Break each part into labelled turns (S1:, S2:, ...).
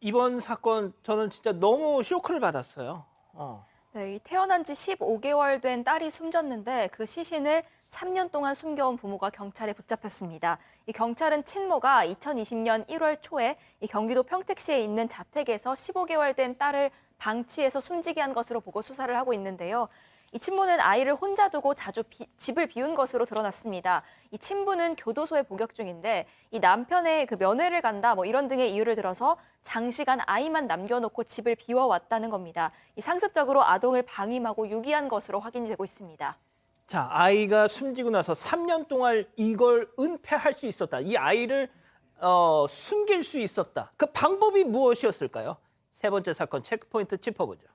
S1: 이번 사건 저는 진짜 너무 쇼크를 받았어요.
S2: 네, 이 태어난 지 15개월 된 딸이 숨졌는데 그 시신을 3년 동안 숨겨온 부모가 경찰에 붙잡혔습니다. 이 경찰은 친모가 2020년 1월 초에 이 경기도 평택시에 있는 자택에서 15개월 된 딸을 방치해서 숨지게 한 것으로 보고 수사를 하고 있는데요. 이 친모는 아이를 혼자 두고 자주 집을 비운 것으로 드러났습니다. 이 친부는 교도소에 복역 중인데 이 남편의 그 면회를 간다 뭐 이런 등의 이유를 들어서 장시간 아이만 남겨놓고 집을 비워왔다는 겁니다. 이 상습적으로 아동을 방임하고 유기한 것으로 확인이 되고 있습니다.
S1: 자, 아이가 숨지고 나서 3년 동안 이걸 은폐할 수 있었다. 이 아이를 숨길 수 있었다. 그 방법이 무엇이었을까요? 세 번째 사건 체크포인트 짚어보죠.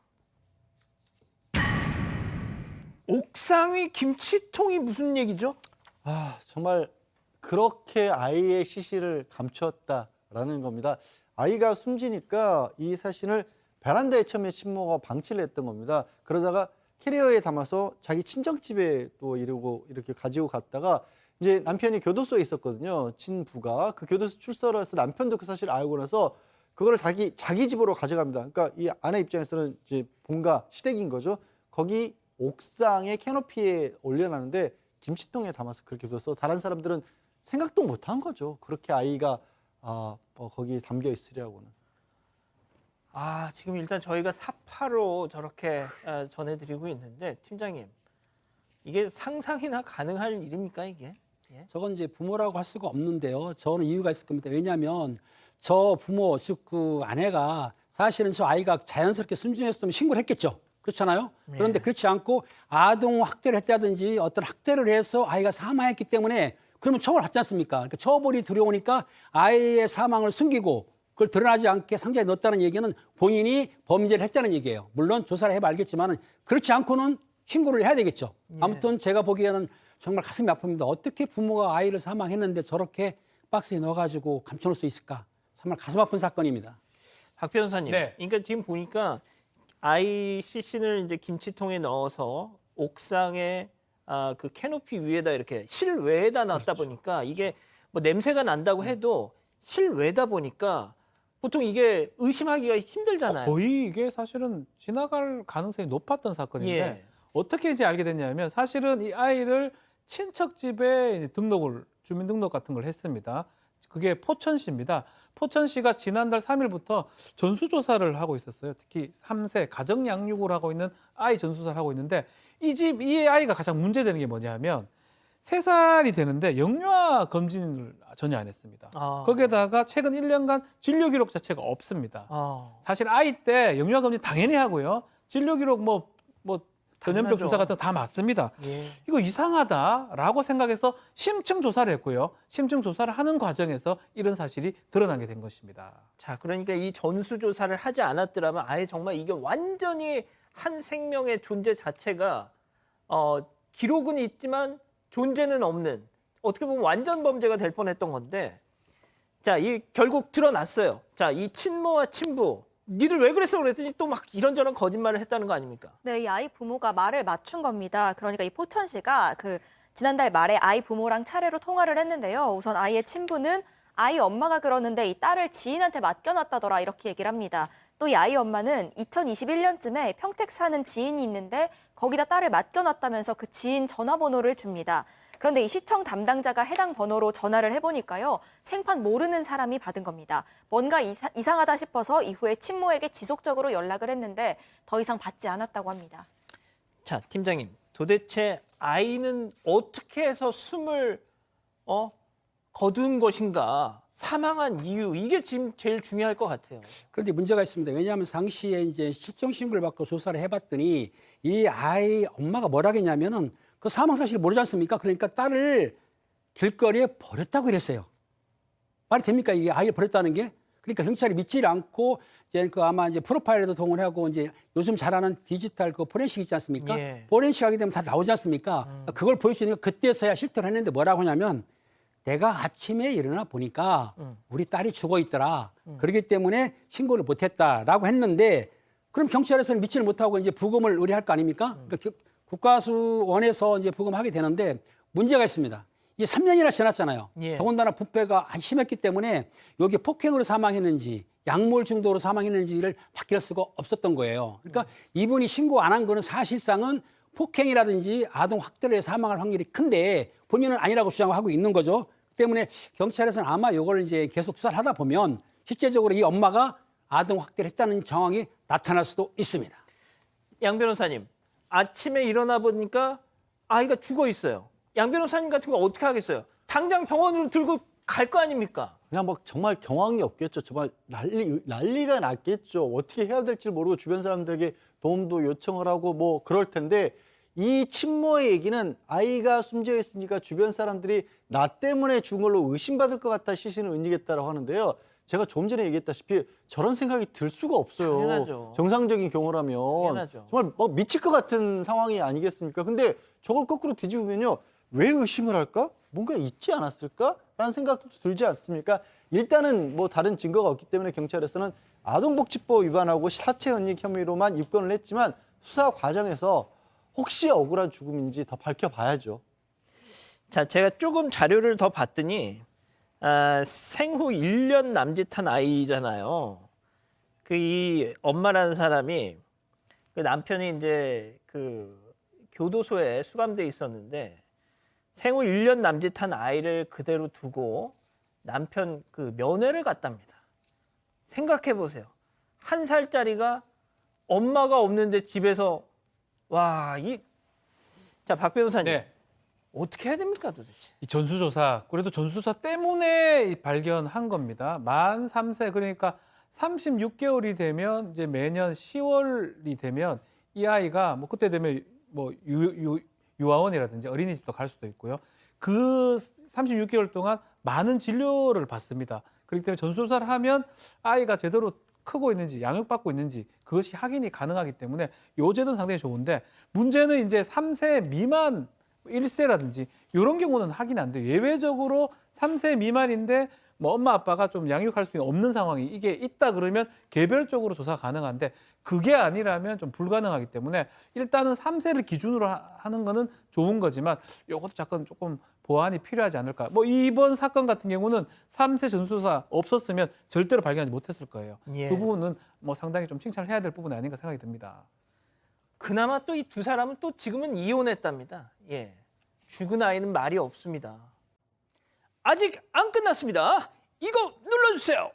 S1: 옥상 위 김치통이 무슨 얘기죠?
S3: 정말 그렇게 아이의 시신을 감추었다라는 겁니다. 아이가 숨지니까 이 사진을 베란다에 처음에 친모가 방치를 했던 겁니다. 그러다가 캐리어에 담아서 자기 친정집에 또 이렇게 가지고 갔다가 이제 남편이 교도소에 있었거든요. 친부가 그 교도소 출소를 해서 남편도 그 사실을 알고 나서 그거를 자기 집으로 가져갑니다. 그러니까 이 아내 입장에서는 이제 본가 시댁인 거죠. 거기 옥상에 캐노피에 올려놨는데 김치통에 담아서 그렇게 둬서 다른 사람들은 생각도 못한 거죠. 그렇게 아이가 거기에 담겨 있으리라고는.
S1: 지금 일단 저희가 사파로 저렇게 전해드리고 있는데 팀장님, 이게 상상이나 가능할 일입니까 이게? 예?
S4: 저건 이제 부모라고 할 수가 없는데요. 저는 이유가 있을 겁니다. 왜냐하면 저 부모, 즉 그 아내가 사실은 저 아이가 자연스럽게 숨지었으면 신고를 했겠죠. 그렇잖아요. 그런데 그렇지 않고 아동 학대를 했다든지 어떤 학대를 해서 아이가 사망했기 때문에 그러면 처벌 받지 않습니까? 그러니까 처벌이 두려우니까 아이의 사망을 숨기고 그걸 드러나지 않게 상자에 넣었다는 얘기는 본인이 범죄를 했다는 얘기예요. 물론 조사를 해봐 알겠지만 그렇지 않고는 신고를 해야 되겠죠. 아무튼 제가 보기에는 정말 가슴이 아픕니다. 어떻게 부모가 아이를 사망했는데 저렇게 박스에 넣어가지고 감춰놓을 수 있을까? 정말 가슴 아픈 사건입니다.
S1: 박 변호사님,
S5: 네.
S1: 그러니까 지금 보니까 아이 시신을 이제 김치통에 넣어서 옥상에 그 캐노피 위에다 이렇게 실외에다 놨다 보니까 이게 뭐 냄새가 난다고 해도 실외다 보니까 보통 이게 의심하기가 힘들잖아요.
S5: 거의 이게 사실은 지나갈 가능성이 높았던 사건인데
S1: 예.
S5: 어떻게 이제 알게 됐냐면 사실은 이 아이를 친척 집에 이제 주민등록 같은 걸 했습니다. 그게 포천시입니다. 포천시가 지난달 3일부터 전수조사를 하고 있었어요. 특히 3세 가정 양육을 하고 있는 아이 전수조사를 하고 있는데 이 아이가 가장 문제되는 게 뭐냐면 3살이 되는데 영유아 검진을 전혀 안 했습니다. 거기에다가 최근 1년간 진료 기록 자체가 없습니다. 사실 아이 때 영유아 검진 당연히 하고요. 진료 기록 뭐 전염병
S1: 당연하죠.
S5: 주사 같은 거 다 맞습니다.
S1: 예.
S5: 이거 이상하다라고 생각해서 심층 조사를 했고요. 심층 조사를 하는 과정에서 이런 사실이 드러나게 된 것입니다.
S1: 자, 그러니까 이 전수조사를 하지 않았더라면 아예 정말 이게 완전히 한 생명의 존재 자체가 기록은 있지만 존재는 없는, 어떻게 보면 완전 범죄가 될 뻔했던 건데, 자, 이 결국 드러났어요. 자, 이 친모와 친부, 니들 왜 그랬어 그랬더니 또 막 이런저런 거짓말을 했다는 거 아닙니까?
S2: 네, 이 아이 부모가 말을 맞춘 겁니다. 그러니까 이 포천시가 지난달 말에 아이 부모랑 차례로 통화를 했는데요. 우선 아이의 친부는 아이 엄마가 그러는데 이 딸을 지인한테 맡겨놨다더라 이렇게 얘기를 합니다. 또 이 아이 엄마는 2021년쯤에 평택 사는 지인이 있는데 거기다 딸을 맡겨놨다면서 그 지인 전화번호를 줍니다. 그런데 이 시청 담당자가 해당 번호로 전화를 해보니까요. 생판 모르는 사람이 받은 겁니다. 뭔가 이상하다 싶어서 이후에 친모에게 지속적으로 연락을 했는데 더 이상 받지 않았다고 합니다.
S1: 자, 팀장님, 도대체 아이는 어떻게 해서 숨을 거둔 것인가? 사망한 이유, 이게 지금 제일 중요할 것 같아요.
S4: 그런데 문제가 있습니다. 왜냐하면 당시에 이제 실종 신고를 받고 조사를 해봤더니 이 아이 엄마가 뭐라 했냐면은 그 사망 사실을 모르지 않습니까? 그러니까 딸을 길거리에 버렸다고 그랬어요. 말이 됩니까? 이게 아이를 버렸다는 게? 그러니까 경찰이 믿지를 않고 이제 아마 이제 프로파일에도 동원하고 이제 요즘 잘하는 디지털 포렌식 있지 않습니까?
S1: 예.
S4: 포렌식 하게 되면 다 나오지 않습니까? 그걸 보여주니까 그때서야 실토를 했는데 뭐라고 하냐면 내가 아침에 일어나 보니까 우리 딸이 죽어 있더라. 그렇기 때문에 신고를 못했다라고 했는데 그럼 경찰에서는 믿지를 못하고 이제 부검을 의뢰할 거 아닙니까? 그러니까 국가수원에서 이제 부검하게 되는데 문제가 있습니다. 이게 3년이나 지났잖아요.
S1: 예.
S4: 더군다나 부패가 심했기 때문에 여기 폭행으로 사망했는지 약물 중독으로 사망했는지를 확인할 수가 없었던 거예요. 그러니까 이분이 신고 안 한 거는 사실상은 폭행이라든지 아동 학대로 해서 사망할 확률이 큰데 본인은 아니라고 주장하고 있는 거죠. 때문에 경찰에서는 아마 이걸 이제 계속 수사를 하다 보면 실제적으로 이 엄마가 아동 학대를 했다는 정황이 나타날 수도 있습니다.
S1: 양 변호사님, 아침에 일어나 보니까 아이가 죽어 있어요. 양 변호사님 같은 거 어떻게 하겠어요? 당장 병원으로 들고 갈 거 아닙니까?
S3: 그냥 막 정말 경황이 없겠죠. 정말 난리가 났겠죠. 어떻게 해야 될지 모르고 주변 사람들에게 도움도 요청을 하고 뭐 그럴 텐데 이 친모의 얘기는 아이가 숨져 있으니까 주변 사람들이 나 때문에 죽은 걸로 의심받을 것 같아 시신을 은닉했다고 하는데요. 제가 좀 전에 얘기했다시피 저런 생각이 들 수가 없어요.
S1: 당연하죠.
S3: 정상적인 경우라면
S1: 당연하죠.
S3: 정말 막 미칠 것 같은 상황이 아니겠습니까? 근데 저걸 거꾸로 뒤집으면요. 왜 의심을 할까? 뭔가 있지 않았을까? 라는 생각도 들지 않습니까? 일단은 뭐 다른 증거가 없기 때문에 경찰에서는 아동복지법 위반하고 사체 은닉 혐의로만 입건을 했지만 수사 과정에서 혹시 억울한 죽음인지 더 밝혀봐야죠.
S1: 자, 제가 조금 자료를 더 봤더니 생후 1년 남짓한 아이잖아요. 그 이 엄마라는 사람이 그 남편이 이제 그 교도소에 수감돼 있었는데 생후 1년 남짓한 아이를 그대로 두고 남편 그 면회를 갔답니다. 생각해 보세요. 1살짜리가 엄마가 없는데 집에서 자, 박 변호사님.
S5: 네.
S1: 어떻게 해야 됩니까, 도대체?
S5: 이 전수조사, 그래도 전수조사 때문에 발견한 겁니다. 만 3세, 그러니까 36개월이 되면 이제 매년 10월이 되면 이 아이가 뭐 그때 되면 뭐 유아원이라든지 어린이집도 갈 수도 있고요. 그 36개월 동안 많은 진료를 받습니다. 그렇기 때문에 전수조사를 하면 아이가 제대로 크고 있는지 양육받고 있는지 그것이 확인이 가능하기 때문에 요 제도는 상당히 좋은데 문제는 이제 3세 미만 1세라든지 이런 경우는 확인이 안 돼요. 예외적으로 3세 미만인데 뭐 엄마 아빠가 좀 양육할 수 없는 상황이 이게 있다 그러면 개별적으로 조사 가능한데 그게 아니라면 좀 불가능하기 때문에 일단은 3세를 기준으로 하는 거는 좋은 거지만 이것도 잠깐 조금 보완이 필요하지 않을까. 뭐 이번 사건 같은 경우는 3세 전수조사 없었으면 절대로 발견하지 못했을 거예요.
S1: 예.
S5: 그 부분은 뭐 상당히 좀 칭찬을 해야 될 부분이 아닌가 생각이 듭니다.
S1: 그나마 또 이 두 사람은 또 지금은 이혼했답니다. 예. 죽은 아이는 말이 없습니다. 아직 안 끝났습니다. 이거 눌러주세요.